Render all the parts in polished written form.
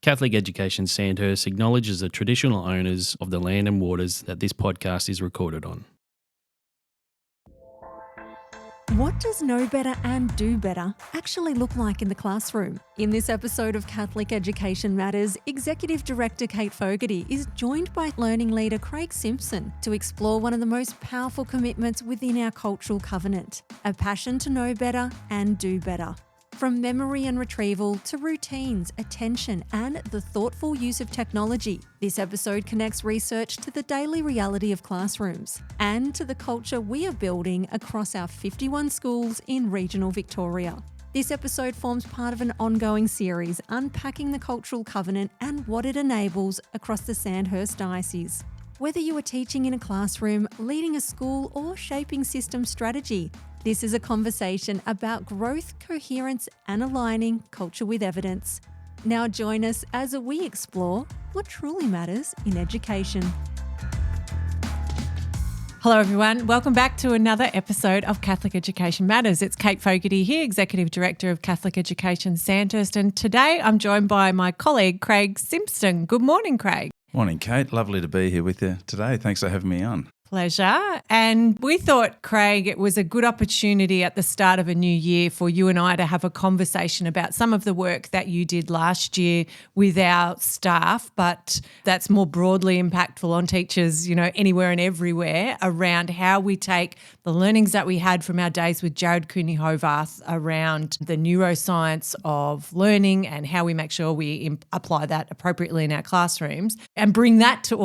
Catholic Education Sandhurst acknowledges the traditional owners of the land and waters that this podcast is recorded on. What does know better and do better actually look like in the classroom? In this episode of Catholic Education Matters, Executive Director Kate Fogarty is joined by Learning Leader Craig Simpson to explore one of the most powerful commitments within our cultural covenant, a passion to know better and do better. From memory and retrieval to routines, attention, and the thoughtful use of technology, this episode connects research to the daily reality of classrooms and to the culture we are building across our 51 schools in regional Victoria. This episode forms part of an ongoing series unpacking the cultural covenant and what it enables across the Sandhurst Diocese. Whether you are teaching in a classroom, leading a school, or shaping system strategy, this is a conversation about growth, coherence, and aligning culture with evidence. Now join us as we explore what truly matters in education. Hello everyone, welcome back to another episode of Catholic Education Matters. It's Kate Fogarty here, Executive Director of Catholic Education Sandhurst, and today I'm joined by my colleague Craig Simpson. Good morning, Craig. Morning, Kate. Lovely to be here with you today. Thanks for having me on. Pleasure. And we thought, Craig, it was a good opportunity at the start of a new year for you and I to have a conversation about some of the work that you did last year with our staff, but that's more broadly impactful on teachers, anywhere and everywhere, around how we take the learnings that we had from our days with Jared Cooney-Hovarth around the neuroscience of learning and how we make sure we apply that appropriately in our classrooms, and bring that to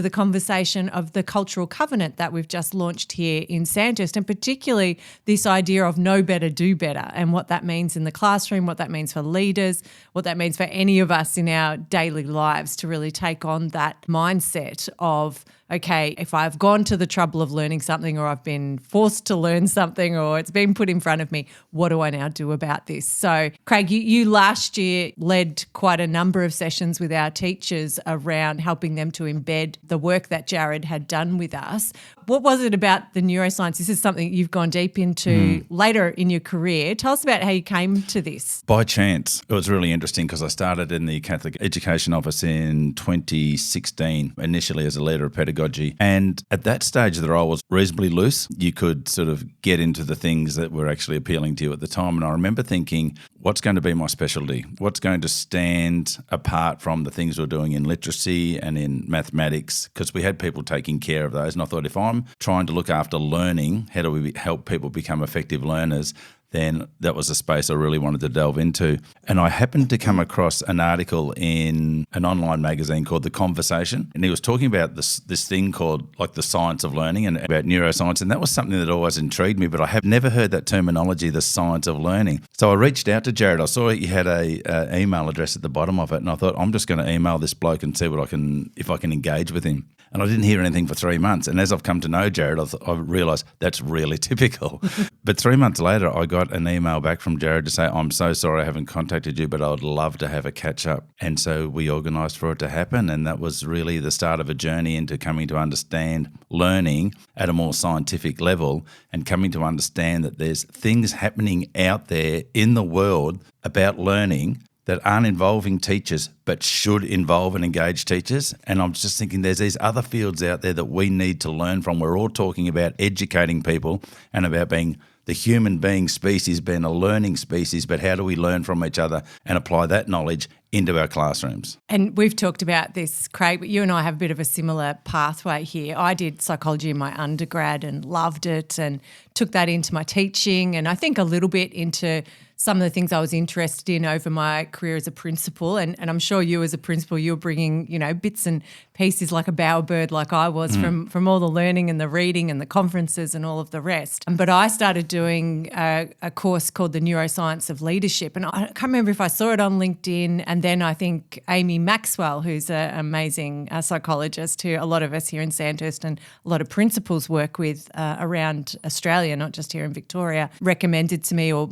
the conversation of the cultural covenant that we've just launched here in Sandhurst, and particularly this idea of know better, do better, and what that means in the classroom, what that means for leaders, what that means for any of us in our daily lives to really take on that mindset of, okay, if I've gone to the trouble of learning something, or I've been forced to learn something, or it's been put in front of me, what do I now do about this? So, Craig, you last year led quite a number of sessions with our teachers around helping them to embed the work that Jared had done with us. What was it about the neuroscience? This is something you've gone deep into later in your career. Tell us about how you came to this. By chance. It was really interesting because I started in the Catholic Education Office in 2016, initially as a leader of pedagogy. And at that stage, the role was reasonably loose. You could sort of get into the things that were actually appealing to you at the time. And I remember thinking, what's going to be my specialty? What's going to stand apart from the things we're doing in literacy and in mathematics? Because we had people taking care of those. And I thought, if I'm trying to look after learning, how do we help people become effective learners? Then that was a space I really wanted to delve into. And I happened to come across an article in an online magazine called The Conversation. And he was talking about this thing called like the science of learning and about neuroscience. And that was something that always intrigued me, but I have never heard that terminology, the science of learning. So I reached out to Jared. I saw he had a email address at the bottom of it. And I thought, I'm just going to email this bloke and see if I can engage with him. And I didn't hear anything for 3 months. And as I've come to know Jared, I realised that's really typical. But 3 months later, I got an email back from Jared to say, I'm so sorry I haven't contacted you, but I would love to have a catch up. And so we organised for it to happen. And that was really the start of a journey into coming to understand learning at a more scientific level and coming to understand that there's things happening out there in the world about learning that aren't involving teachers but should involve and engage teachers. And I'm just thinking there's these other fields out there that we need to learn from. We're all talking about educating people and about being the human being species, being a learning species, but how do we learn from each other and apply that knowledge into our classrooms? And we've talked about this, Craig, but you and I have a bit of a similar pathway here. I did psychology in my undergrad and loved it and took that into my teaching, and I think a little bit into some of the things I was interested in over my career as a principal. And I'm sure you as a principal, you're bringing, bits and pieces like a bowerbird like I was from all the learning and the reading and the conferences and all of the rest. But I started doing a course called the Neuroscience of Leadership. And I can't remember if I saw it on LinkedIn. And then I think Amy Maxwell, who's an amazing psychologist who a lot of us here in Sandhurst and a lot of principals work with around Australia, not just here in Victoria, recommended to me or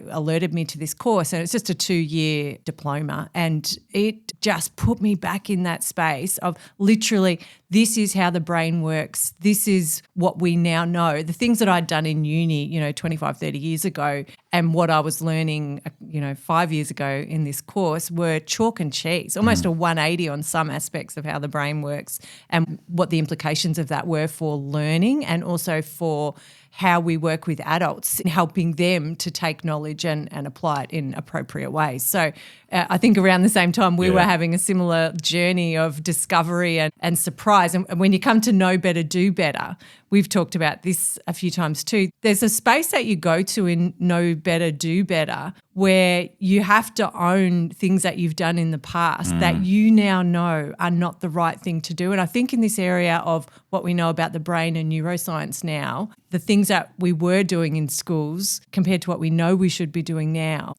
alerted alerted me to this course, and it's just a 2-year diploma, and it just put me back in that space of literally, this is how the brain works. This is what we now know. The things that I'd done in uni, 25, 30 years ago, and what I was learning, 5 years ago in this course were chalk and cheese, almost a 180 on some aspects of how the brain works and what the implications of that were for learning and also for how we work with adults, helping them to take knowledge and apply it in appropriate ways. So I think around the same time we were having a similar journey of discovery and surprise. And when you come to know better, do better, we've talked about this a few times too. There's a space that you go to in know better, do better, where you have to own things that you've done in the past that you now know are not the right thing to do. And I think in this area of what we know about the brain and neuroscience now, the things that we were doing in schools compared to what we know we should be doing now,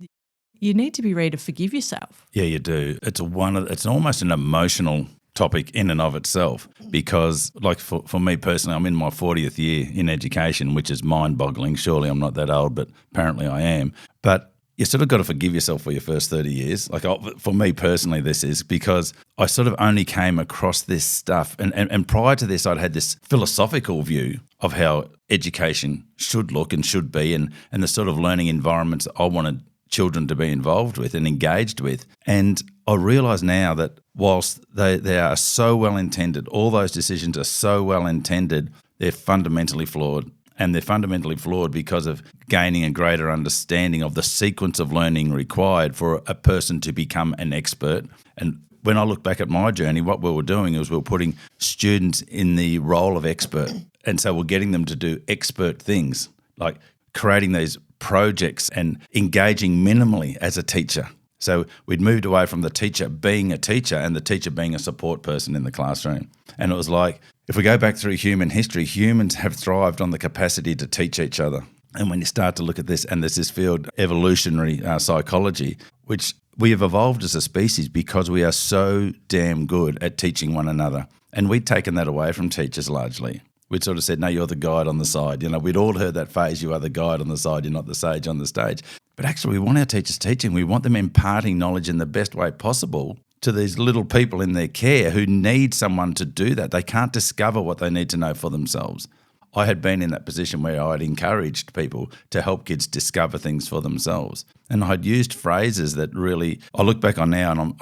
you need to be ready to forgive yourself. Yeah, you do. It's almost an emotional topic in and of itself because, like for me personally, I'm in my 40th year in education, which is mind-boggling. Surely I'm not that old, but apparently I am. But you sort of got to forgive yourself for your first 30 years. Like for me personally, this is because I sort of only came across this stuff. And prior to this, I'd had this philosophical view of how education should look and should be and the sort of learning environments I wanted children to be involved with and engaged with. And I realise now that whilst they are so well intended, all those decisions are so well intended, they're fundamentally flawed. And they're fundamentally flawed because of gaining a greater understanding of the sequence of learning required for a person to become an expert. And when I look back at my journey, what we were doing is we were putting students in the role of expert. And so we're getting them to do expert things, like creating these projects and engaging minimally as a teacher. So we'd moved away from the teacher being a teacher and the teacher being a support person in the classroom. And it was like, if we go back through human history, humans have thrived on the capacity to teach each other. And when you start to look at this, and there's this field, evolutionary psychology, which we have evolved as a species because we are so damn good at teaching one another. And we'd taken that away from teachers largely. We'd sort of said, no, you're the guide on the side. We'd all heard that phrase, you are the guide on the side, you're not the sage on the stage. But actually, we want our teachers teaching. We want them imparting knowledge in the best way possible to these little people in their care who need someone to do that. They can't discover what they need to know for themselves. I had been in that position where I'd encouraged people to help kids discover things for themselves. And I'd used phrases that really, I look back on now and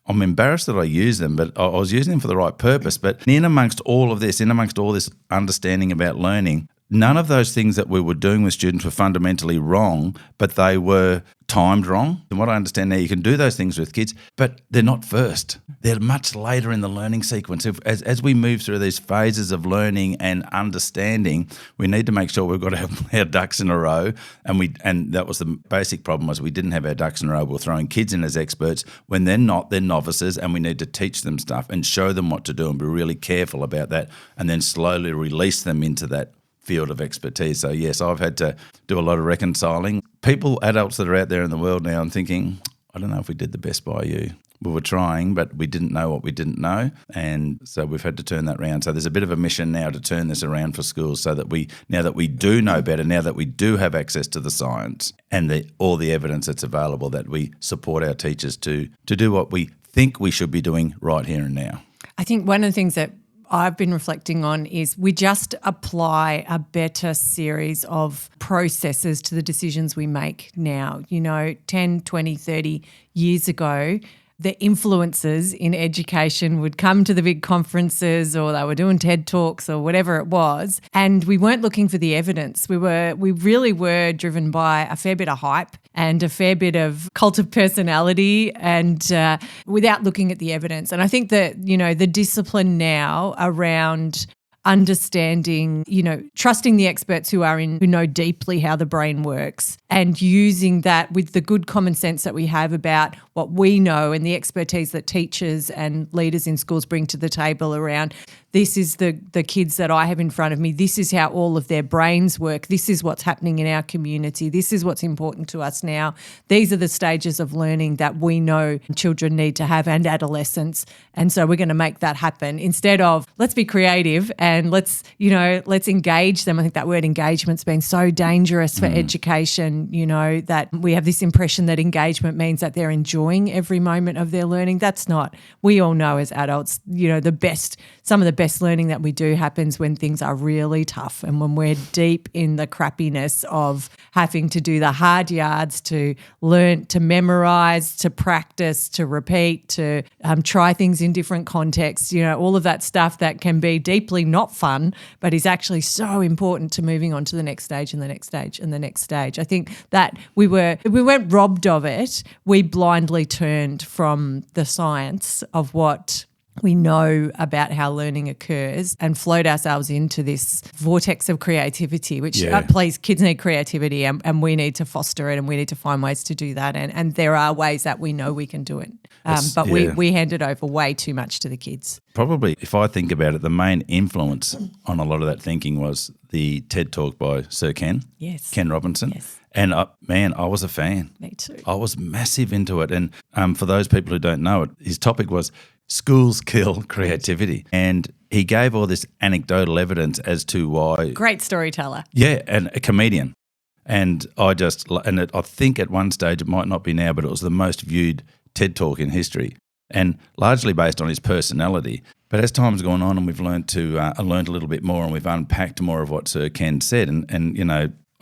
I'm embarrassed that I use them, but I was using them for the right purpose. But in amongst all this understanding about learning, none of those things that we were doing with students were fundamentally wrong, but they were timed wrong. And what I understand now, you can do those things with kids, but they're not first. They're much later in the learning sequence. As we move through these phases of learning and understanding, we need to make sure we've got our ducks in a row. And that was the basic problem, was we didn't have our ducks in a row. We're throwing kids in as experts when they're not. They're novices, and we need to teach them stuff and show them what to do and be really careful about that, and then slowly release them into that field of expertise. So yes, I've had to do a lot of reconciling. Adults that are out there in the world now, I'm thinking, I don't know if we did the best by you. We were trying, but we didn't know what we didn't know. And so we've had to turn that around. So there's a bit of a mission now to turn this around for schools so that now that we do know better, now that we do have access to the science and all the evidence that's available, that we support our teachers to do what we think we should be doing right here and now. I think one of the things that I've been reflecting on is we just apply a better series of processes to the decisions we make now. 10, 20, 30 years ago, the influencers in education would come to the big conferences, or they were doing TED Talks or whatever it was, and we weren't looking for the evidence. We really were driven by a fair bit of hype and a fair bit of cult of personality, and without looking at the evidence. And I think that, the discipline now around understanding, trusting the experts who know deeply how the brain works, and using that with the good common sense that we have about what we know and the expertise that teachers and leaders in schools bring to the table around this is the kids that I have in front of me. This is how all of their brains work. This is what's happening in our community. This is what's important to us now. These are the stages of learning that we know children need to have and adolescents. And so we're going to make that happen instead of let's be creative and let's engage them. I think that word engagement's been so dangerous for education, that we have this impression that engagement means that they're enjoying every moment of their learning. That's not. We all know as adults, some of the best learning that we do happens when things are really tough and when we're deep in the crappiness of having to do the hard yards, to learn, to memorize, to practice, to repeat, to try things in different contexts, all of that stuff that can be deeply not fun, but is actually so important to moving on to the next stage and the next stage and the next stage. I think that we weren't robbed of it. We blindly turned from the science of what we know about how learning occurs and float ourselves into this vortex of creativity, which please, kids need creativity and we need to foster it and we need to find ways to do that. And there are ways that we know we can do it. But we handed over way too much to the kids. Probably, if I think about it, the main influence on a lot of that thinking was the TED Talk by Sir Ken Robinson. Yes. And I was a fan. Me too. I was massive into it. And for those people who don't know it, his topic was schools kill creativity. And he gave all this anecdotal evidence as to why. Great storyteller. Yeah, and a comedian. And I think at one stage, it might not be now, but it was the most viewed TED Talk in history, and largely based on his personality. But as time's gone on and we've learned a little bit more and we've unpacked more of what Sir Ken said, and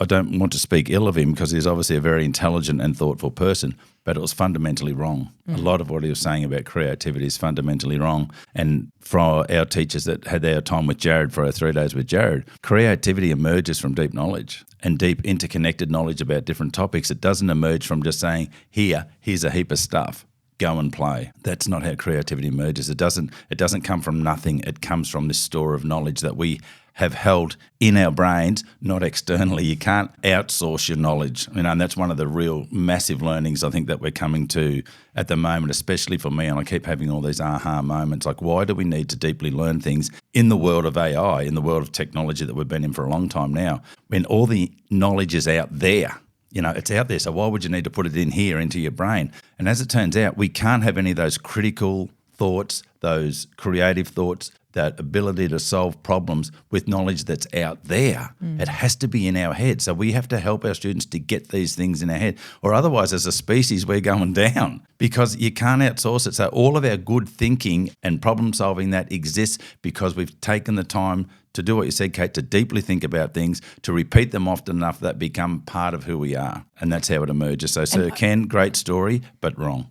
I don't want to speak ill of him because he's obviously a very intelligent and thoughtful person, but it was fundamentally wrong. A lot of what he was saying about creativity is fundamentally wrong. And for our teachers that had their time with Jared, for our 3 days with Jared, creativity emerges from deep knowledge and deep interconnected knowledge about different topics. It doesn't emerge from just saying, here's a heap of stuff, go and play. That's not how creativity emerges. It doesn't come from nothing. It comes from this store of knowledge that we have held in our brains, not externally. You can't outsource your knowledge. And that's one of the real massive learnings I think that we're coming to at the moment, especially for me. And I keep having all these aha moments, like why do we need to deeply learn things in the world of AI, in the world of technology that we've been in for a long time now, when all the knowledge is out there? It's out there. So why would you need to put it in here into your brain? And as it turns out, we can't have any of those critical thoughts, those creative thoughts, that ability to solve problems with knowledge that's out there. It has to be in our head. So we have to help our students to get these things in our head, or otherwise as a species we're going down because you can't outsource it. So all of our good thinking and problem solving that exists because we've taken the time to do what you said, Kate, to deeply think about things, to repeat them often enough that become part of who we are. And that's how it emerges. So Sir Ken, great story, but wrong.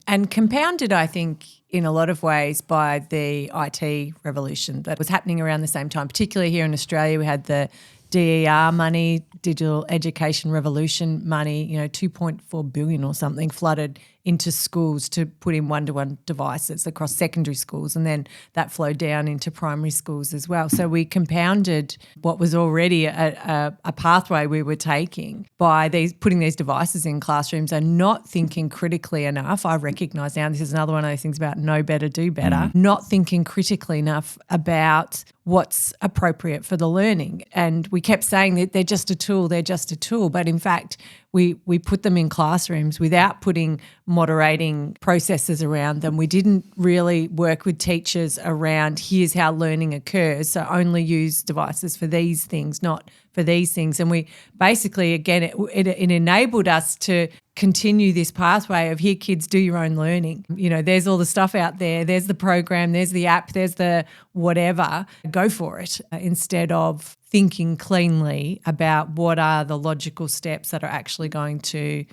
And compounded, I think, in a lot of ways by the IT revolution that was happening around the same time. Particularly here in Australia, we had the DER money, Digital Education Revolution money, 2.4 billion or something flooded into schools to put in one-to-one devices across secondary schools, and then that flowed down into primary schools as well. So we compounded what was already a pathway we were taking by putting these devices in classrooms and not thinking critically enough. I recognise now this is another one of those things about know better, do better, not thinking critically enough about what's appropriate for the learning. And we kept saying that they're just a tool, but in fact we put them in classrooms without putting moderating processes around them. We didn't really work with teachers around here's how learning occurs, so only use devices for these things, not for these things. And we basically, again, it enabled us to continue this pathway of here, kids, do your own learning. There's all the stuff out there. There's the program, there's the app, there's the whatever. Go for it instead of thinking cleanly about what are the logical steps that are actually going to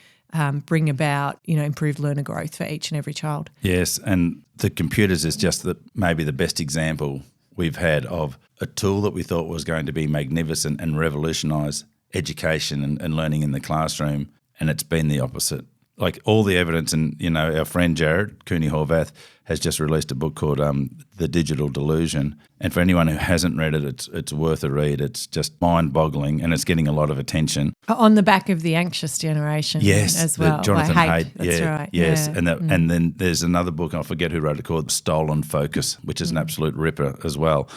bring about, improved learner growth for each and every child. Yes, and the computers is just maybe the best example we've had of a tool that we thought was going to be magnificent and revolutionise education and learning in the classroom, and it's been the opposite. like all the evidence, and our friend Jared Cooney-Horvath has just released a book called The Digital Delusion. And for anyone who hasn't read it, it's worth a read. It's just mind-boggling, and it's getting a lot of attention. On the back of The Anxious Generation, yes, as well. Jonathan Haidt. That's right. Yes, Yeah. and then there's another book, I forget who wrote it, called Stolen Focus, which is an absolute ripper as well.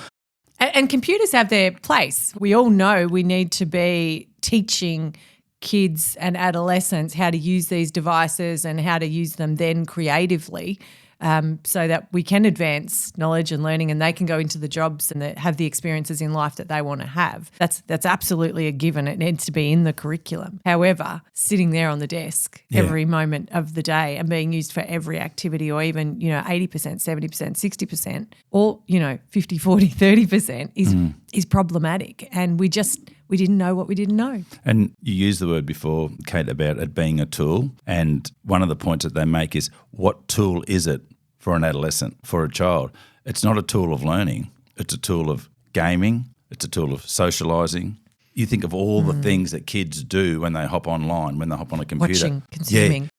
And computers have their place. We all know we need to be teaching kids and adolescents how to use these devices and how to use them then creatively, so that we can advance knowledge and learning, and they can go into the jobs and have the experiences in life that they want to have. That's absolutely a given. It needs to be in the curriculum. However, sitting there on the desk every moment of the day and being used for every activity, or even 80%, 70%, 60%, or 50, 40, 30% is problematic. And we didn't know what we didn't know. And you used the word before, Kate, about it being a tool. And one of the points that they make is, what tool is it for an adolescent, for a child? It's not a tool of learning. It's a tool of gaming. It's a tool of socialising. You think of all the things that kids do when they hop online, when they hop on a computer. Watching, consuming. Yeah,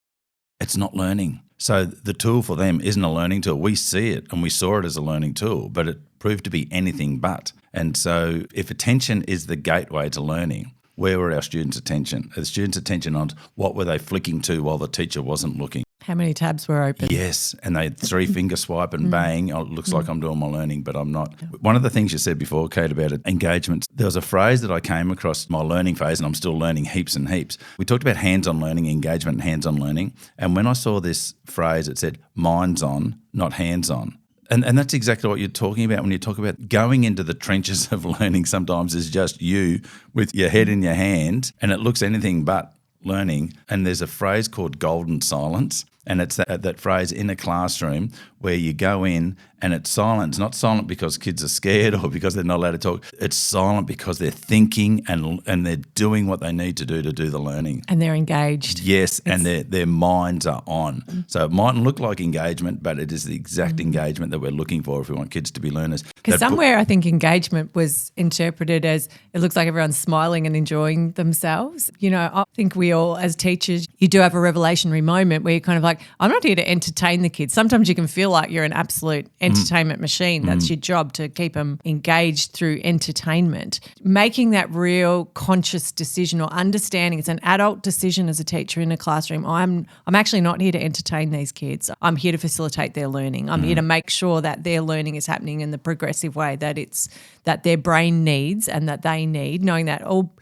it's not learning. So the tool for them isn't a learning tool. We see it and we saw it as a learning tool, but it proved to be anything but. And so if attention is the gateway to learning, where were our students' attention? The students' attention on what were they flicking to while the teacher wasn't looking? How many tabs were open? Yes, and they three-finger swipe and bang, oh, it looks like I'm doing my learning, but I'm not. One of the things you said before, Kate, about it, engagement, there was a phrase that I came across in my learning phase, and I'm still learning heaps and heaps. We talked about hands-on learning, engagement and hands-on learning, and when I saw this phrase, it said minds on, not hands-on. And that's exactly what you're talking about when you talk about going into the trenches of learning. Sometimes is just you with your head in your hand, and it looks anything but learning. And there's a phrase called golden silence, and it's that phrase in a classroom where you go in and it's silent. It's not silent because kids are scared or because they're not allowed to talk. It's silent because they're thinking and they're doing what they need to do the learning. And they're engaged. Yes, and their minds are on. So it mightn't look like engagement, but it is the exact engagement that we're looking for if we want kids to be learners. Because somewhere I think engagement was interpreted as it looks like everyone's smiling and enjoying themselves. I think we all, as teachers, you do have a revelationary moment where you're kind of like, I'm not here to entertain the kids. Sometimes you can feel like you're an absolute entertainment machine. That's your job, to keep them engaged through entertainment. Making that real conscious decision or understanding, it's an adult decision as a teacher in a classroom. I'm actually not here to entertain these kids. I'm here to facilitate their learning. I'm here to make sure that their learning is happening in the progressive way that their brain needs and that they need, knowing that all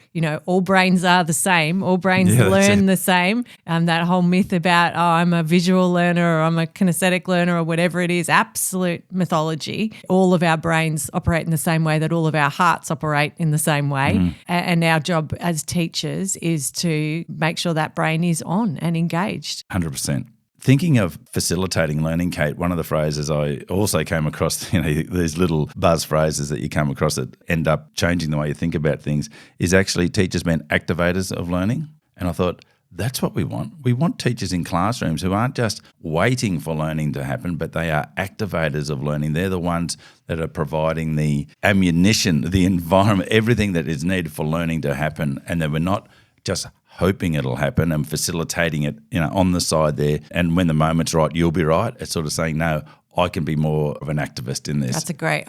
brains are the same, all brains learn the same. That whole myth about, I'm a visual learner or I'm a kinesthetic learner or whatever it is, absolute mythology. All of our brains operate in the same way that all of our hearts operate in the same way. And our job as teachers is to make sure that brain is on and engaged. 100%. Thinking of facilitating learning, Kate, one of the phrases I also came across, these little buzz phrases that you come across that end up changing the way you think about things, is actually teachers being activators of learning. And I thought, that's what we want. We want teachers in classrooms who aren't just waiting for learning to happen, but they are activators of learning. They're the ones that are providing the ammunition, the environment, everything that is needed for learning to happen. And that we're not just hoping it'll happen and facilitating it, on the side there. And when the moment's right, you'll be right. It's sort of saying, no, I can be more of an activist in this. That's a great,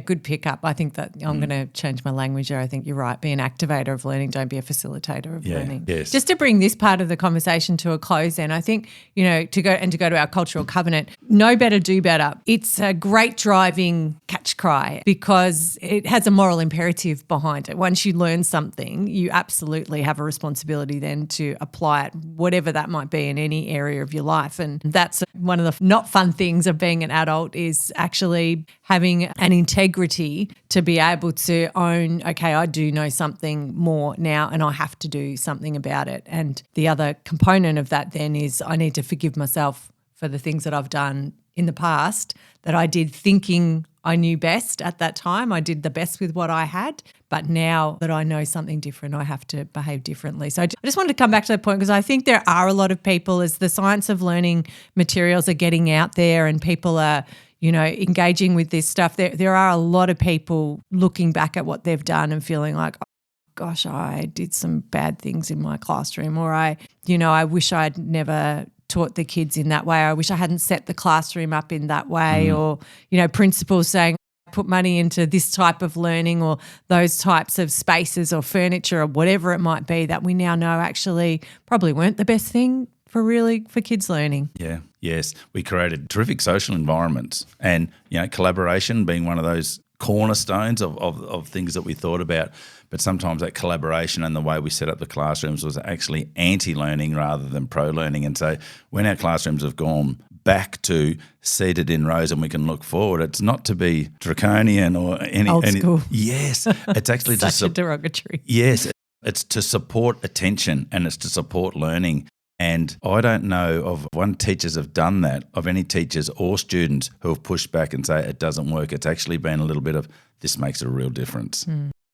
good pickup. I think that I'm going to change my language there. I think you're right. Be an activator of learning. Don't be a facilitator of learning. Yes. Just to bring this part of the conversation to a close then, I think, to go to our cultural covenant, know better, do better. It's a great driving catch cry because it has a moral imperative behind it. Once you learn something, you absolutely have a responsibility then to apply it, whatever that might be in any area of your life. And that's one of the not fun things of being an adult, is actually having an integrity to be able to own, okay, I do know something more now and I have to do something about it. And the other component of that then is I need to forgive myself for the things that I've done in the past that I did thinking I knew best at that time. I did the best with what I had, but now that I know something different, I have to behave differently. So I just wanted to come back to that point because I think there are a lot of people, as the science of learning materials are getting out there and people are, engaging with this stuff, there are a lot of people looking back at what they've done and feeling like, gosh, I did some bad things in my classroom, or I wish I'd never taught the kids in that way. I wish I hadn't set the classroom up in that way, or, principals saying, put money into this type of learning or those types of spaces or furniture or whatever it might be that we now know actually probably weren't the best thing for kids learning. Yeah. Yes. We created terrific social environments, and, collaboration being one of those cornerstones of things that we thought about. But sometimes that collaboration and the way we set up the classrooms was actually anti-learning rather than pro-learning. And so when our classrooms have gone back to seated in rows and we can look forward, it's not to be draconian or any old school. Yes, it's actually such a derogatory. Yes, it's to support attention and it's to support learning. And I don't know of one teachers have done that, of any teachers or students who have pushed back and say it doesn't work. It's actually been a little bit of, this makes a real difference.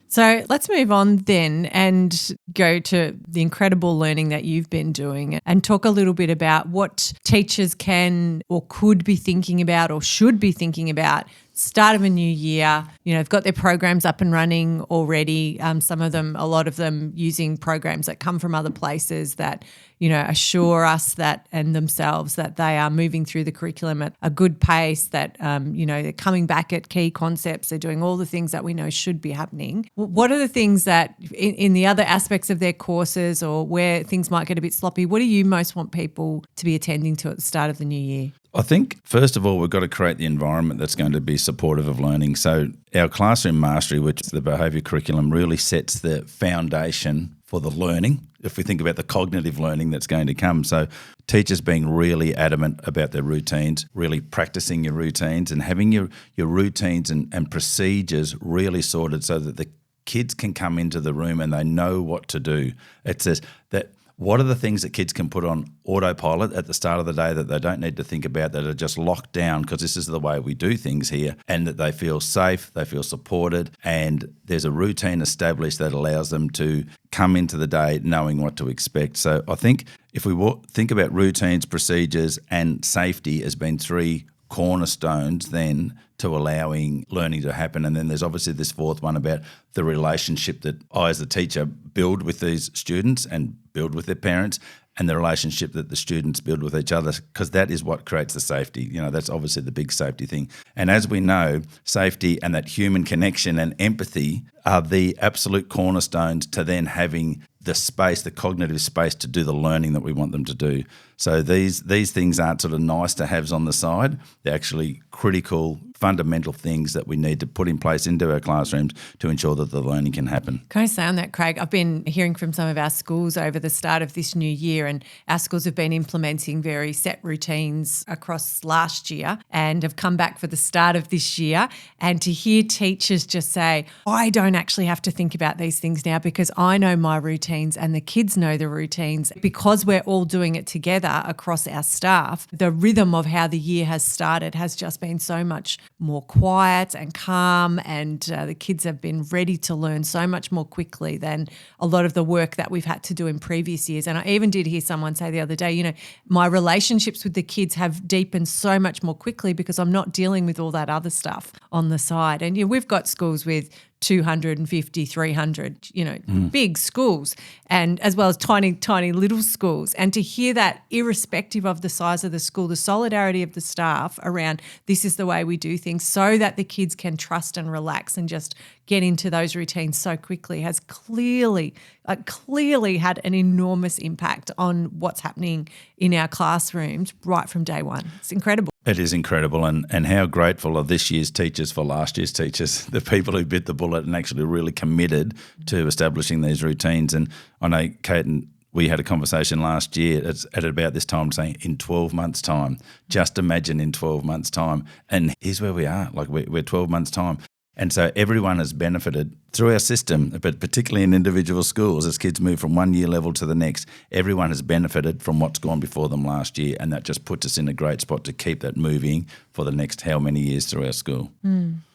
So let's move on then and go to the incredible learning that you've been doing and talk a little bit about what teachers can or could be thinking about or should be thinking about. Start of a new year, they've got their programs up and running already. Some of them, a lot of them using programs that come from other places that, assure us that and themselves that they are moving through the curriculum at a good pace, that, they're coming back at key concepts. They're doing all the things that we know should be happening. What are the things that in the other aspects of their courses or where things might get a bit sloppy, what do you most want people to be attending to at the start of the new year? I think, first of all, we've got to create the environment that's going to be supportive of learning. So our classroom mastery, which is the behaviour curriculum, really sets the foundation for the learning, if we think about the cognitive learning that's going to come. So teachers being really adamant about their routines, really practicing your routines and having your routines and procedures really sorted so that the kids can come into the room and they know what to do. It says that what are the things that kids can put on autopilot at the start of the day that they don't need to think about, that are just locked down because this is the way we do things here, and that they feel safe, they feel supported, and there's a routine established that allows them to come into the day knowing what to expect. So I think if we think about routines, procedures and safety as being three cornerstones then to allowing learning to happen. And then there's obviously this fourth one about the relationship that I as the teacher build with these students and build with their parents, and the relationship that the students build with each other, because that is what creates the safety. That's obviously the big safety thing. And as we know, safety and that human connection and empathy are the absolute cornerstones to then having the space, the cognitive space to do the learning that we want them to do. So these things aren't sort of nice to haves on the side. They're actually critical, fundamental things that we need to put in place into our classrooms to ensure that the learning can happen. Can I say on that, Craig, I've been hearing from some of our schools over the start of this new year, and our schools have been implementing very set routines across last year and have come back for the start of this year. And to hear teachers just say, I don't actually have to think about these things now because I know my routines and the kids know the routines, because we're all doing it together across our staff, the rhythm of how the year has started has just been so much more quiet and calm, and the kids have been ready to learn so much more quickly than a lot of the work that we've had to do in previous years. And I even did hear someone say the other day, my relationships with the kids have deepened so much more quickly because I'm not dealing with all that other stuff on the side. And we've got schools with 250, 300, big schools, and as well as tiny, tiny little schools. And to hear that, irrespective of the size of the school, the solidarity of the staff around this is the way we do things so that the kids can trust and relax and just get into those routines so quickly has clearly had an enormous impact on what's happening in our classrooms right from day one. It's incredible. It is incredible, and how grateful are this year's teachers for last year's teachers, the people who bit the bullet and actually really committed to establishing these routines. And I know, Kate, and we had a conversation last year at about this time saying in 12 months' time, just imagine in 12 months' time. And here's where we are, like we're 12 months' time. And so everyone has benefited through our system, but particularly in individual schools, as kids move from one year level to the next, everyone has benefited from what's gone before them last year, and that just puts us in a great spot to keep that moving for the next how many years through our school.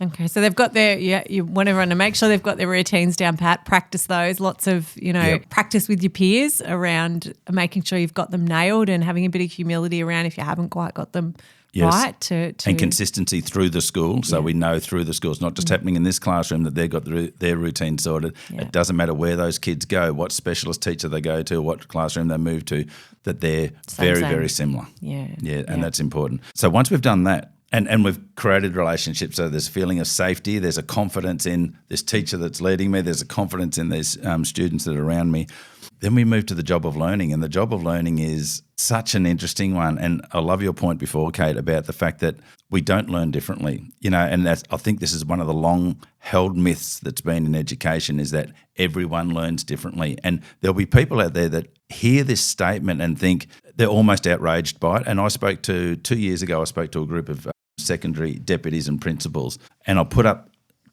Okay, so they've got you want everyone to make sure they've got their routines down pat, practice those, lots of, practice with your peers around making sure you've got them nailed and having a bit of humility around if you haven't quite got them Yes. right? To And consistency through the school. So we know through the school. It's not just happening in this classroom that they've got their routine sorted. Yeah. It doesn't matter where those kids go, what specialist teacher they go to, what classroom they move to, that they're very, very similar. Yeah. Yeah, and that's important. So once we've done that, and we've created relationships, so there's a feeling of safety, there's a confidence in this teacher that's leading me, there's a confidence in these students that are around me. Then we move to the job of learning, and the job of learning is such an interesting one. And I love your point before, Kate, about the fact that we don't learn differently. And I think this is one of the long-held myths that's been in education, is that everyone learns differently. And there'll be people out there that hear this statement and think they're almost outraged by it. And 2 years ago, I spoke to a group of secondary deputies and principals, and I put up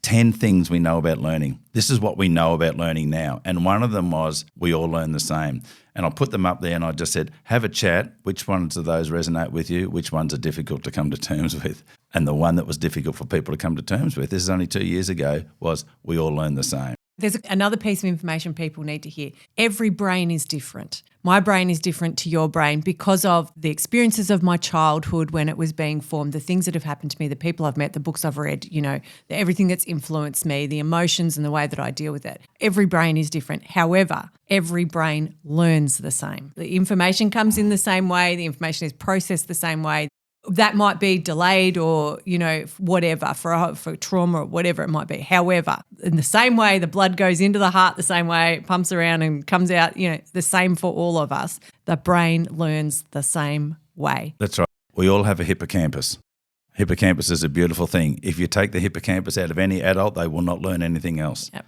10 things we know about learning. This is what we know about learning now. And one of them was we all learn the same. And I put them up there and I just said, have a chat. Which ones of those resonate with you? Which ones are difficult to come to terms with? And the one that was difficult for people to come to terms with, this is only 2 years ago, was we all learn the same. There's another piece of information people need to hear. Every brain is different. My brain is different to your brain because of the experiences of my childhood when it was being formed, the things that have happened to me, the people I've met, the books I've read, everything that's influenced me, the emotions and the way that I deal with it. Every brain is different. However, every brain learns the same. The information comes in the same way. The information is processed the same way. That might be delayed or, whatever, for trauma or whatever it might be. However, in the same way the blood goes into the heart, the same way it pumps around and comes out, the same for all of us. The brain learns the same way. That's right. We all have a hippocampus. Hippocampus is a beautiful thing. If you take the hippocampus out of any adult, they will not learn anything else. Yep.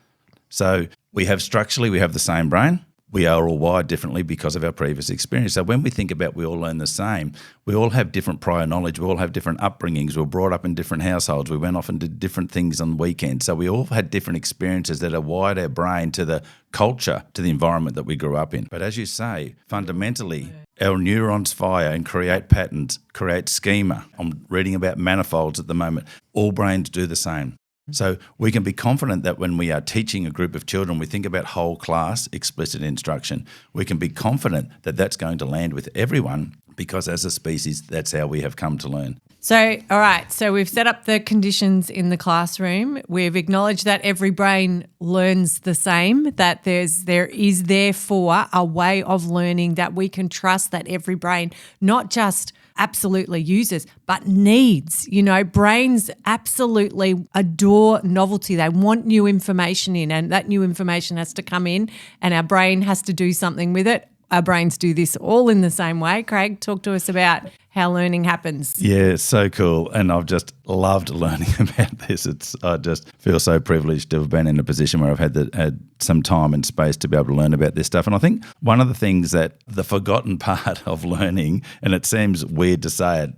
So we have the same brain. We are all wired differently because of our previous experience. So when we think about we all learn the same, we all have different prior knowledge. We all have different upbringings. We were brought up in different households. We went off and did different things on the weekends. So we all had different experiences that have wired our brain to the culture, to the environment that we grew up in. But as you say, fundamentally, our neurons fire and create patterns, create schema. I'm reading about manifolds at the moment. All brains do the same. So we can be confident that when we are teaching a group of children, we think about whole class explicit instruction. We can be confident that that's going to land with everyone because as a species, that's how we have come to learn. So, all right, so we've set up the conditions in the classroom. We've acknowledged that every brain learns the same, that there is therefore a way of learning that we can trust that every brain not just absolutely uses, but needs. Brains absolutely adore novelty. They want new information in, and that new information has to come in and our brain has to do something with it. Our brains do this all in the same way. Craig, talk to us about how learning happens. Yeah, so cool. And I've just loved learning about this. I just feel so privileged to have been in a position where I've had some time and space to be able to learn about this stuff. And I think one of the things that the forgotten part of learning, and it seems weird to say it,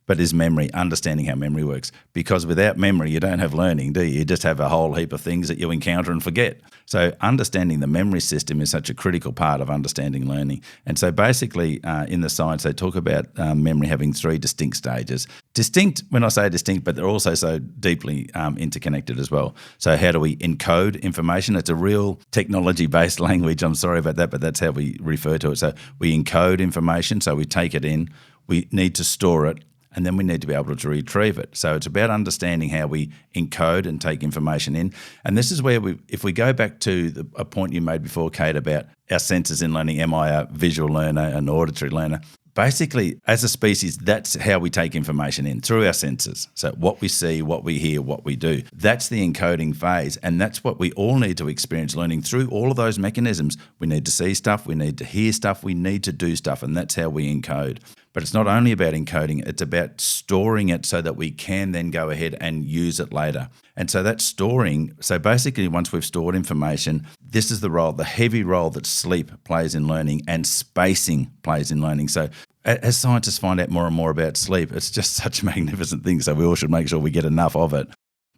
but is memory, understanding how memory works. Because without memory, you don't have learning, do you? You just have a whole heap of things that you encounter and forget. So understanding the memory system is such a critical part of understanding learning. And so basically in the science, they talk about memory having 3 distinct stages. Distinct, when I say distinct, but they're also so deeply interconnected as well. So how do we encode information? It's a real technology-based language. I'm sorry about that, but that's how we refer to it. So we encode information, so we take it in. We need to store it. And then we need to be able to retrieve it. So it's about understanding how we encode and take information in. And this is where if we go back to a point you made before, Kate, about our senses in learning, am I a visual learner, an auditory learner? Basically, as a species, that's how we take information in, through our senses. So what we see, what we hear, what we do. That's the encoding phase, and that's what we all need to experience learning through all of those mechanisms. We need to see stuff, we need to hear stuff, we need to do stuff, and that's how we encode. But it's not only about encoding, it's about storing it so that we can then go ahead and use it later. And so that's storing. So basically, once we've stored information, this is the role, the heavy role that sleep plays in learning and spacing plays in learning. So as scientists find out more and more about sleep, it's just such a magnificent thing. So we all should make sure we get enough of it.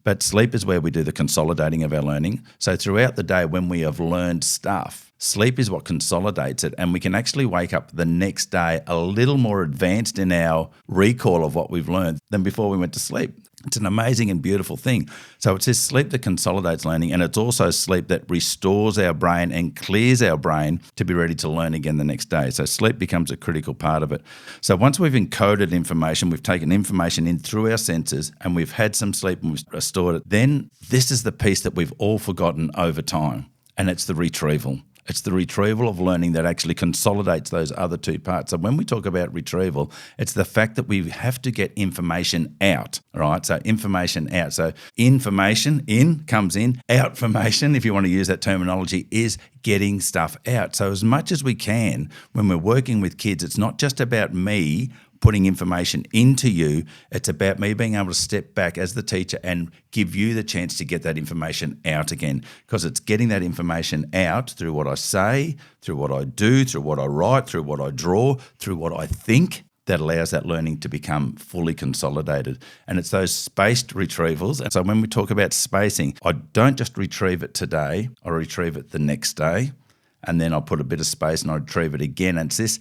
But sleep is where we do the consolidating of our learning. So throughout the day, when we have learned stuff, sleep is what consolidates it, and we can actually wake up the next day a little more advanced in our recall of what we've learned than before we went to sleep. It's an amazing and beautiful thing. So it says sleep that consolidates learning, and it's also sleep that restores our brain and clears our brain to be ready to learn again the next day. So sleep becomes a critical part of it. So once we've encoded information, we've taken information in through our senses, and we've had some sleep and we've restored it, then this is the piece that we've all forgotten over time, and it's the retrieval. It's the retrieval of learning that actually consolidates those other two parts. So when we talk about retrieval, it's the fact that we have to get information out, right? So information out. So information in comes in, out formation, if you want to use that terminology, is getting stuff out. So as much as we can, when we're working with kids, it's not just about me putting information into you, it's about me being able to step back as the teacher and give you the chance to get that information out again, because it's getting that information out through what I say, through what I do, through what I write, through what I draw, through what I think, that allows that learning to become fully consolidated. And it's those spaced retrievals. And so when we talk about spacing, I don't just retrieve it today, I retrieve it the next day, and then I'll put a bit of space and I retrieve it again. And it's this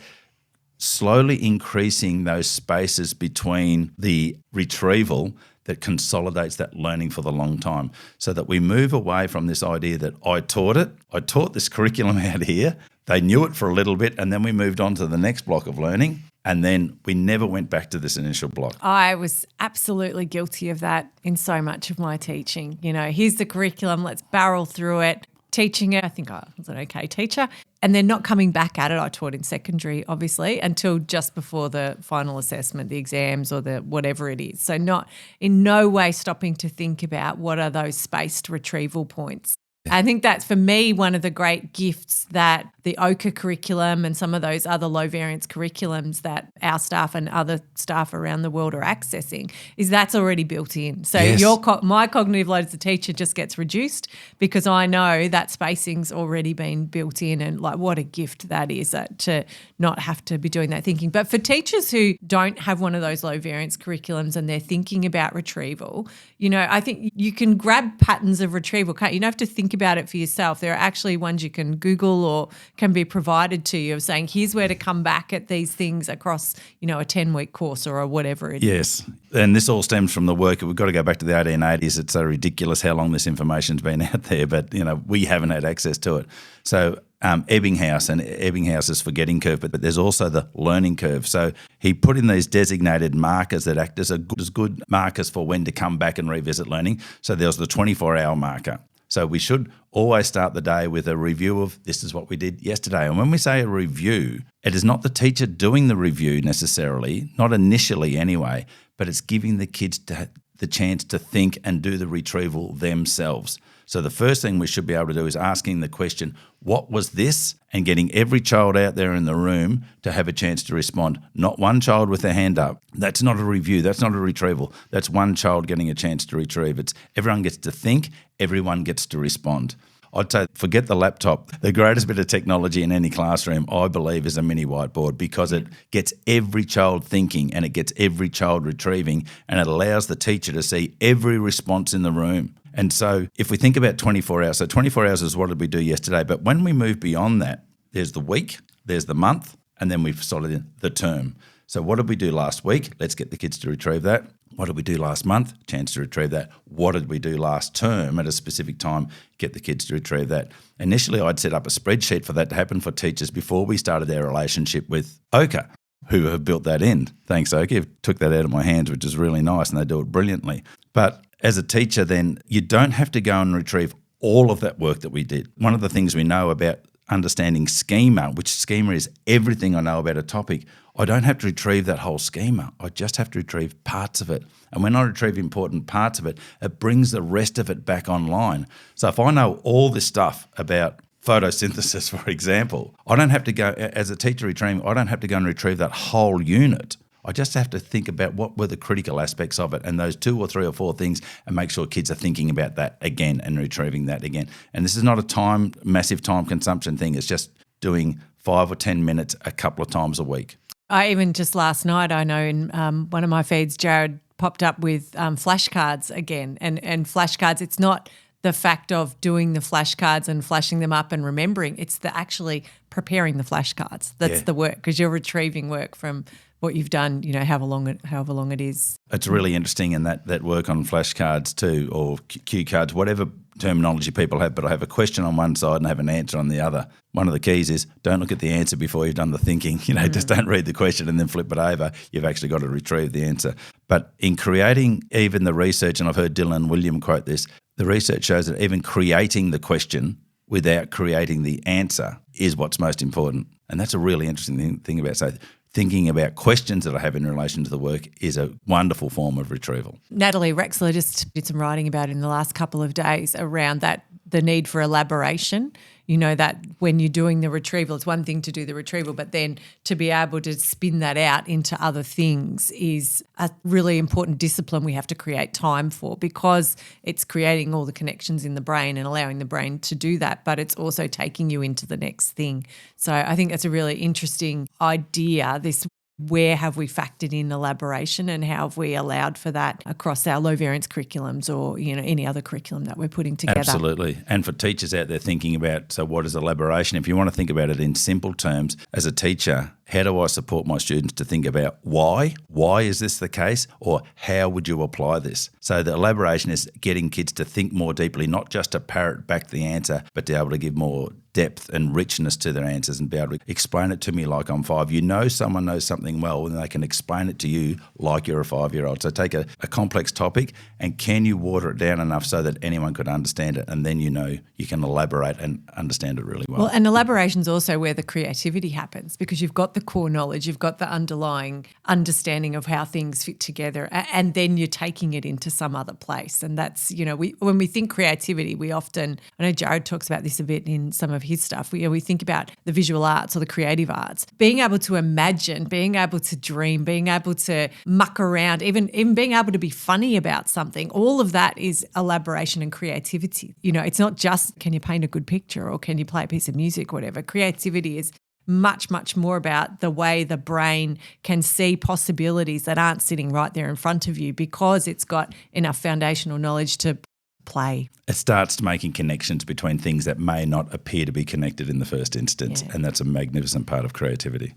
slowly increasing those spaces between the retrieval that consolidates that learning for the long time, so that we move away from this idea that I taught this curriculum out here, they knew it for a little bit, and then we moved on to the next block of learning, and then we never went back to this initial block. I was absolutely guilty of that in so much of my teaching. You know, here's the curriculum, let's barrel through it. Teaching it, I think I was an okay teacher, and then not coming back at it. I taught in secondary, obviously, until just before the final assessment, the exams or the whatever it is. So not in no way stopping to think about what are those spaced retrieval points. I think that's, for me, one of the great gifts that the OCA curriculum and some of those other low variance curriculums that our staff and other staff around the world are accessing is that's already built in. So Yes. my cognitive load as a teacher just gets reduced because I know that spacing's already been built in, and like what a gift that is, to not have to be doing that thinking. But for teachers who don't have one of those low variance curriculums and they're thinking about retrieval, you know, I think you can grab patterns of retrieval, can't you? You don't have to think about it for yourself. There are actually ones you can Google or can be provided to you of saying, here's where to come back at these things across, you know, a 10-week course or whatever it is. Yes, and this all stems from the work. We've got to go back to the 1880s. It's so ridiculous how long this information's been out there, but, you know, we haven't had access to it. So Ebbinghaus is forgetting curve, but there's also the learning curve. So he put in these designated markers that act as good markers for when to come back and revisit learning. So there was the 24-hour marker. So we should always start the day with a review of this is what we did yesterday. And when we say a review, it is not the teacher doing the review necessarily, not initially anyway, but it's giving the kids the chance to think and do the retrieval themselves. So the first thing we should be able to do is asking the question, what was this? And getting every child out there in the room to have a chance to respond. Not one child with their hand up. That's not a review. That's not a retrieval. That's one child getting a chance to retrieve. It's everyone gets to think, everyone gets to respond. I'd say forget the laptop. The greatest bit of technology in any classroom, I believe, is a mini whiteboard, because it gets every child thinking and it gets every child retrieving, and it allows the teacher to see every response in the room. And so if we think about 24 hours, so 24 hours is what did we do yesterday, but when we move beyond that, there's the week, there's the month, and then we've solid in the term. So what did we do last week? Let's get the kids to retrieve that. What did we do last month? Chance to retrieve that. What did we do last term at a specific time? Get the kids to retrieve that. Initially, I'd set up a spreadsheet for that to happen for teachers before we started our relationship with OCA, who have built that in. Thanks, OCA. You've took that out of my hands, which is really nice, and they do it brilliantly. But as a teacher, then you don't have to go and retrieve all of that work that we did. One of the things we know about understanding schema, which schema is everything I know about a topic, I don't have to retrieve that whole schema. I just have to retrieve parts of it. And when I retrieve important parts of it, it brings the rest of it back online. So if I know all this stuff about photosynthesis, for example, I don't have to go, as a teacher retrieving, I don't have to go and retrieve that whole unit. I just have to think about what were the critical aspects of it and those 2 or 3 or 4 things, and make sure kids are thinking about that again and retrieving that again. And this is not a massive time consumption thing. It's just doing 5 or 10 minutes a couple of times a week. I even just last night, I know in one of my feeds, Jared popped up with flashcards again. And flashcards, it's not the fact of doing the flashcards and flashing them up and remembering. It's the actually preparing the flashcards. That's the work, because you're retrieving work from what you've done, however long it is. It's really interesting, and that work on flashcards too, or cue cards, whatever terminology people have, but I have a question on one side and I have an answer on the other. One of the keys is don't look at the answer before you've done the thinking. Just don't read the question and then flip it over. You've actually got to retrieve the answer. But in creating even the research, and I've heard Dylan and William quote this, the research shows that even creating the question without creating the answer is what's most important. And that's a really interesting thing about it. So thinking about questions that I have in relation to the work is a wonderful form of retrieval. Natalie Rexler just did some writing about it in the last couple of days around that, the need for elaboration. That when you're doing the retrieval, it's one thing to do the retrieval, but then to be able to spin that out into other things is a really important discipline we have to create time for, because it's creating all the connections in the brain and allowing the brain to do that, but it's also taking you into the next thing. So I think that's a really interesting idea, this where have we factored in elaboration and how have we allowed for that across our low variance curriculums or, any other curriculum that we're putting together. Absolutely. And for teachers out there thinking about, so what is elaboration? If you want to think about it in simple terms, as a teacher, how do I support my students to think about why? Why is this the case? Or how would you apply this? So the elaboration is getting kids to think more deeply, not just to parrot back the answer, but to be able to give more depth and richness to their answers and be able to explain it to me like I'm 5. Someone knows something well and they can explain it to you like you're a 5-year-old. So take a complex topic and can you water it down enough so that anyone could understand it, and then you can elaborate and understand it really well. Well, and elaboration's also where the creativity happens, because you've got the core knowledge, you've got the underlying understanding of how things fit together, and then you're taking it into some other place. And that's, when we think creativity, we often, I know Jared talks about this a bit in some of his stuff, we think about the visual arts or the creative arts, being able to imagine, being able to dream, being able to muck around, even being able to be funny about something. All of that is elaboration and creativity. It's not just can you paint a good picture or can you play a piece of music, whatever. Creativity is much, much more about the way the brain can see possibilities that aren't sitting right there in front of you, because it's got enough foundational knowledge to play. It starts making connections between things that may not appear to be connected in the first instance, and that's a magnificent part of creativity.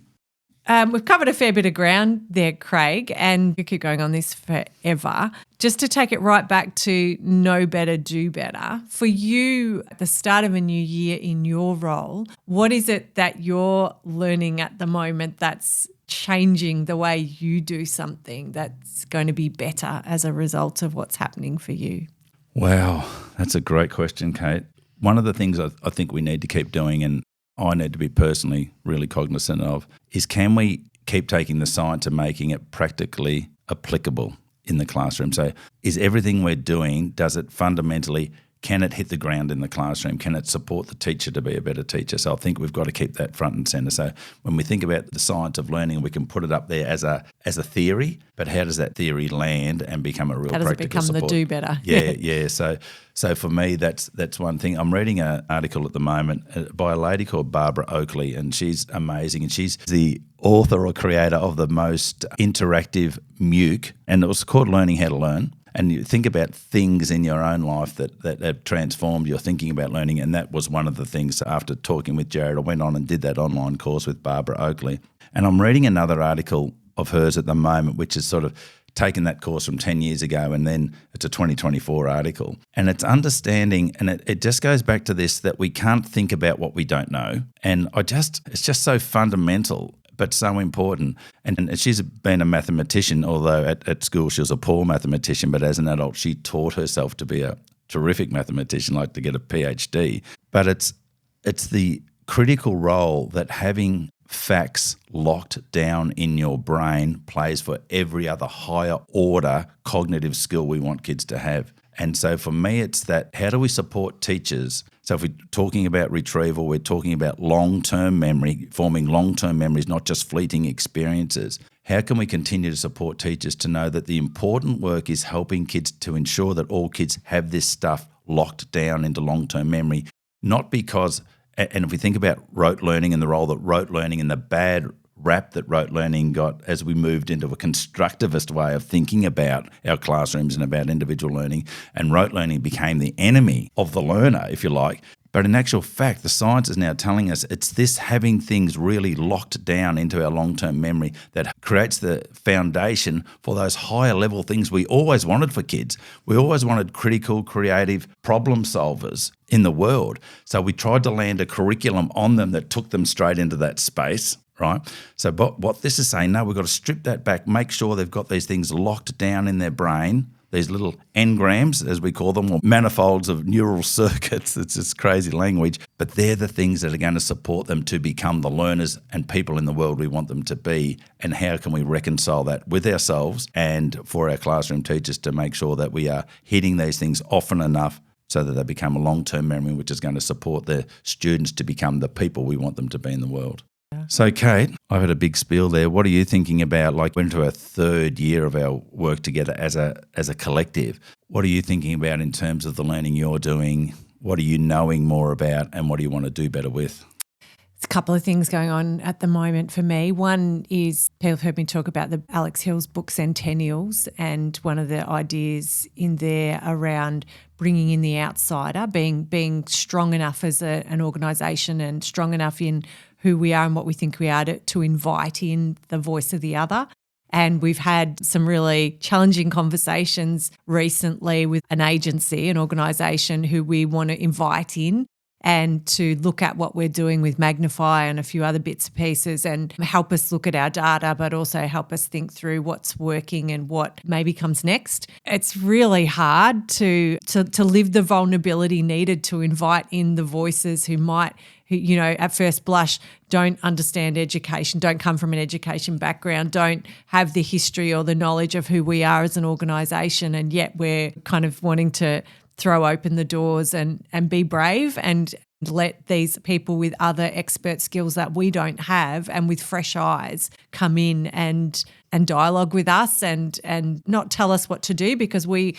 We've covered a fair bit of ground there, Craig, and we could keep going on this forever. Just to take it right back to know better, do better. For you, at the start of a new year in your role, what is it that you're learning at the moment that's changing the way you do something that's going to be better as a result of what's happening for you? Wow, that's a great question, Kate. One of the things I think we need to keep doing, and I need to be personally really cognizant of, is can we keep taking the science and making it practically applicable in the classroom? So is everything we're doing, does it fundamentally, can it hit the ground in the classroom? Can it support the teacher to be a better teacher? So I think we've got to keep that front and centre. So when we think about the science of learning, we can put it up there as a theory, but how does that theory land and become a real practical support? How does it become the do better? Yeah. So for me, that's one thing. I'm reading an article at the moment by a lady called Barbara Oakley, and she's amazing. And she's the author or creator of the most interactive MOOC, and it was called Learning How to Learn. And you think about things in your own life that have transformed your thinking about learning. And that was one of the things. After talking with Jared, I went on and did that online course with Barbara Oakley. And I'm reading another article of hers at the moment, which is sort of taken that course from 10 years ago, and then it's a 2024 article. And it's understanding, and it just goes back to this, that we can't think about what we don't know. And it's just so fundamental, but so important. And she's been a mathematician, although at school she was a poor mathematician, but as an adult she taught herself to be a terrific mathematician, like to get a PhD. But it's the critical role that having facts locked down in your brain plays for every other higher order cognitive skill we want kids to have. And so for me, it's that, how do we support teachers? So if we're talking about retrieval, we're talking about long-term memory, forming long-term memories, not just fleeting experiences. How can we continue to support teachers to know that the important work is helping kids to ensure that all kids have this stuff locked down into long-term memory? Not because, and if we think about rote learning and the role that rote learning and the bad rap that rote learning got as we moved into a constructivist way of thinking about our classrooms and about individual learning, and rote learning became the enemy of the learner, if you like. But in actual fact, the science is now telling us it's this having things really locked down into our long-term memory that creates the foundation for those higher level things we always wanted for kids. We always wanted critical, creative problem solvers in the world. So we tried to land a curriculum on them that took them straight into that space, right? So but what this is saying, no, we've got to strip that back, make sure they've got these things locked down in their brain, these little engrams, as we call them, or manifolds of neural circuits. It's just crazy language. But they're the things that are going to support them to become the learners and people in the world we want them to be. And how can we reconcile that with ourselves and for our classroom teachers to make sure that we are hitting these things often enough so that they become a long-term memory, which is going to support the students to become the people we want them to be in the world. So, Kate, I've had a big spiel there. What are you thinking about? Like, we're into our third year of our work together as a collective. What are you thinking about in terms of the learning you're doing? What are you knowing more about, and what do you want to do better with? There's a couple of things going on at the moment for me. One is people have heard me talk about the Alex Hill's book Centennials, and one of the ideas in there around bringing in the outsider, being strong enough as an organisation and strong enough in who we are and what we think we are to invite in the voice of the other. And we've had some really challenging conversations recently with an agency, an organisation who we want to invite in and to look at what we're doing with Magnify and a few other bits and pieces and help us look at our data, but also help us think through what's working and what maybe comes next. It's really hard to live the vulnerability needed to invite in the voices who might, you know, at first blush, don't understand education, don't come from an education background, don't have the history or the knowledge of who we are as an organisation, and yet we're kind of wanting to throw open the doors and be brave and let these people with other expert skills that we don't have and with fresh eyes come in and dialogue with us and not tell us what to do, because we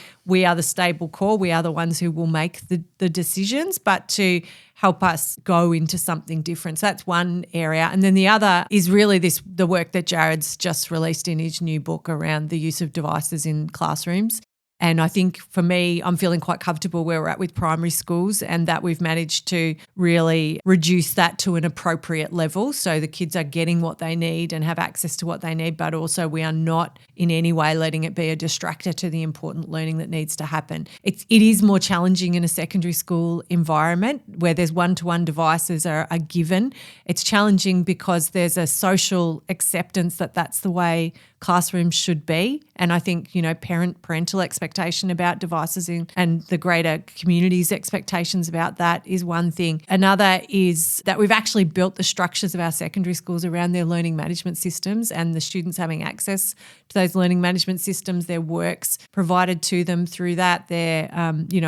are the stable core, we are the ones who will make the decisions, but to help us go into something different. So that's one area. And then the other is really the work that Jared's just released in his new book around the use of devices in classrooms. And I think for me, I'm feeling quite comfortable where we're at with primary schools, and that we've managed to really reduce that to an appropriate level so the kids are getting what they need and have access to what they need, but also we are not in any way letting it be a distractor to the important learning that needs to happen. It is more challenging in a secondary school environment where there's one-to-one devices are given. It's challenging because there's a social acceptance that that's the way classrooms should be. And I think, you know, parental expectation about devices and the greater community's expectations about that is one thing. Another is that we've actually built the structures of our secondary schools around their learning management systems and the students having access to those learning management systems, their works provided to them through that. Their,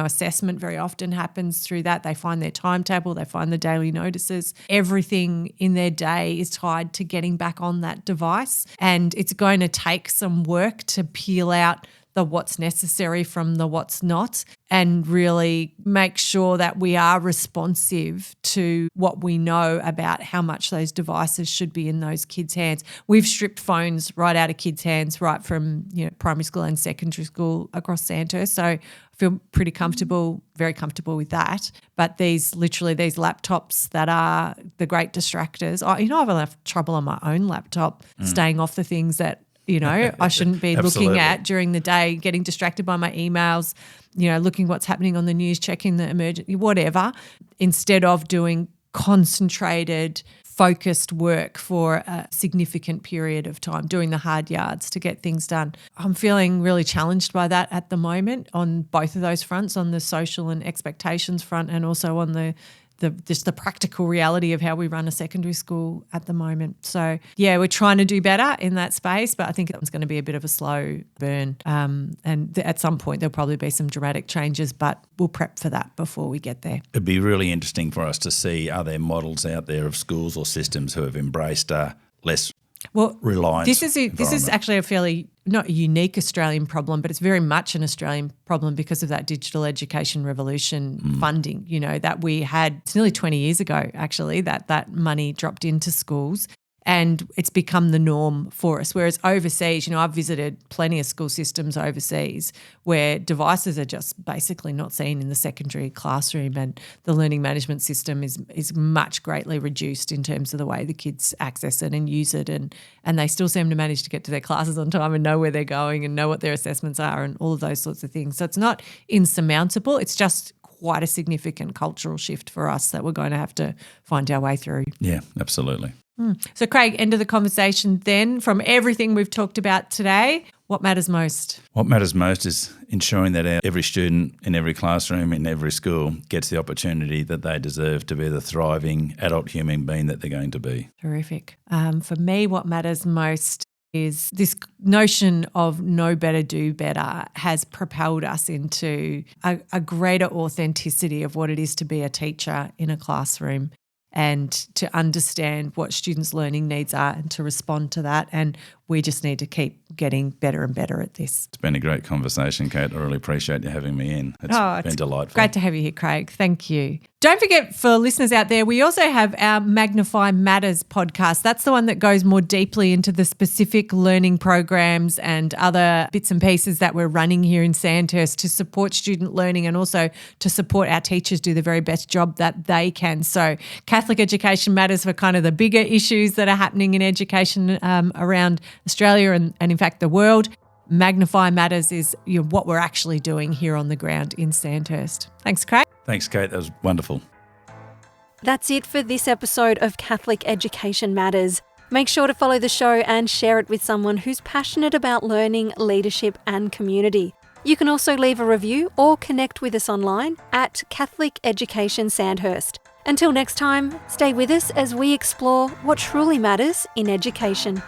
assessment very often happens through that. They find their timetable, they find the daily notices. Everything in their day is tied to getting back on that device. And it's going to take some work to peel out the what's necessary from the what's not, and really make sure that we are responsive to what we know about how much those devices should be in those kids' hands. We've stripped phones right out of kids' hands, right from primary school and secondary school across Sandhurst. So I feel pretty comfortable, very comfortable with that. But these laptops that are the great distractors. I've had trouble on my own laptop staying off the things that I shouldn't be looking at during the day, getting distracted by my emails, looking what's happening on the news, checking the emergency, whatever, instead of doing concentrated, focused work for a significant period of time, doing the hard yards to get things done. I'm feeling really challenged by that at the moment on both of those fronts, on the social and expectations front, and also on the practical reality of how we run a secondary school at the moment. So, yeah, we're trying to do better in that space, but I think it's going to be a bit of a slow burn. And at some point there'll probably be some dramatic changes, but we'll prep for that before we get there. It'd be really interesting for us to see, are there models out there of schools or systems who have embraced less reliance? This is actually a fairly not a unique Australian problem, but it's very much an Australian problem because of that digital education revolution funding, that we had. It's nearly 20 years ago, actually, that money dropped into schools. and it's become the norm for us. Whereas overseas, I've visited plenty of school systems overseas where devices are just basically not seen in the secondary classroom, and the learning management system is much greatly reduced in terms of the way the kids access it and use it, and they still seem to manage to get to their classes on time and know where they're going and know what their assessments are and all of those sorts of things. So it's not insurmountable. It's just quite a significant cultural shift for us that we're going to have to find our way through. Yeah, absolutely. So, Craig, end of the conversation then. From everything we've talked about today, what matters most? What matters most is ensuring that every student in every classroom, in every school, gets the opportunity that they deserve to be the thriving adult human being that they're going to be. Terrific. For me, what matters most is this notion of know better, do better has propelled us into a greater authenticity of what it is to be a teacher in a classroom, and to understand what students' learning needs are and to respond to that. And we just need to keep getting better and better at this. It's been a great conversation, Kate. I really appreciate you having me in. It's been delightful. Great to have you here, Craig. Thank you. Don't forget, for listeners out there, we also have our Magnify Matters podcast. That's the one that goes more deeply into the specific learning programs and other bits and pieces that we're running here in Sandhurst to support student learning and also to support our teachers do the very best job that they can. So Catholic Education Matters for kind of the bigger issues that are happening in education around Australia and in fact the world. Magnify Matters is what we're actually doing here on the ground in Sandhurst. Thanks, Craig. Thanks, Kate. That was wonderful. That's it for this episode of Catholic Education Matters. Make sure to follow the show and share it with someone who's passionate about learning, leadership and community. You can also leave a review or connect with us online at Catholic Education Sandhurst. Until next time, stay with us as we explore what truly matters in education.